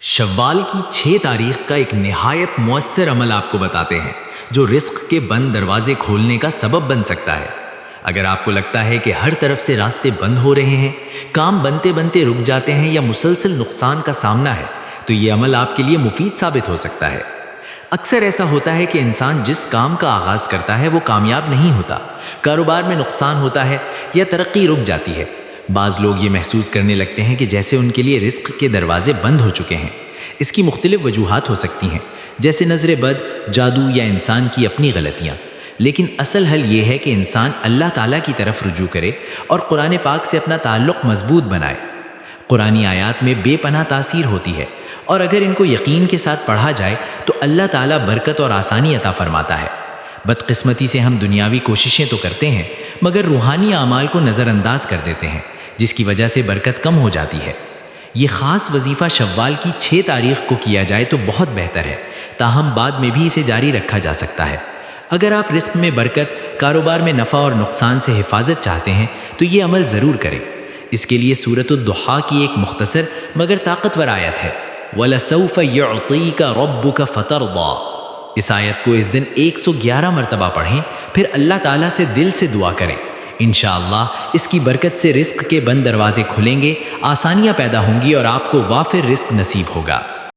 شوال کی 6 تاریخ کا ایک نہایت مؤثر عمل آپ کو بتاتے ہیں جو رزق کے بند دروازے کھولنے کا سبب بن سکتا ہے۔ اگر آپ کو لگتا ہے کہ ہر طرف سے راستے بند ہو رہے ہیں، کام بنتے بنتے رک جاتے ہیں یا مسلسل نقصان کا سامنا ہے، تو یہ عمل آپ کے لیے مفید ثابت ہو سکتا ہے۔ اکثر ایسا ہوتا ہے کہ انسان جس کام کا آغاز کرتا ہے وہ کامیاب نہیں ہوتا، کاروبار میں نقصان ہوتا ہے یا ترقی رک جاتی ہے۔ بعض لوگ یہ محسوس کرنے لگتے ہیں کہ جیسے ان کے لیے رزق کے دروازے بند ہو چکے ہیں۔ اس کی مختلف وجوہات ہو سکتی ہیں، جیسے نظر بد، جادو یا انسان کی اپنی غلطیاں۔ لیکن اصل حل یہ ہے کہ انسان اللہ تعالیٰ کی طرف رجوع کرے اور قرآن پاک سے اپنا تعلق مضبوط بنائے۔ قرآنی آیات میں بے پناہ تاثیر ہوتی ہے، اور اگر ان کو یقین کے ساتھ پڑھا جائے تو اللہ تعالیٰ برکت اور آسانی عطا فرماتا ہے۔ بدقسمتی سے ہم دنیاوی کوششیں تو کرتے ہیں مگر روحانی اعمال کو نظر انداز کر دیتے ہیں، جس کی وجہ سے برکت کم ہو جاتی ہے۔ یہ خاص وظیفہ شوال کی 6 تاریخ کو کیا جائے تو بہت بہتر ہے، تاہم بعد میں بھی اسے جاری رکھا جا سکتا ہے۔ اگر آپ رزق میں برکت، کاروبار میں نفع اور نقصان سے حفاظت چاہتے ہیں تو یہ عمل ضرور کریں۔ اس کے لیے سورۃ الضحیٰ کی ایک مختصر مگر طاقتور آیت ہے، وَلَسَوْفَ يُعْطِيكَ رَبُّكَ فَتَرْضَىٰ۔ اس آیت کو اس دن 111 مرتبہ پڑھیں، پھر اللہ تعالیٰ سے دل سے دعا کریں۔ انشاءاللہ اس کی برکت سے رزق کے بند دروازے کھلیں گے، آسانیاں پیدا ہوں گی اور آپ کو وافر رزق نصیب ہوگا۔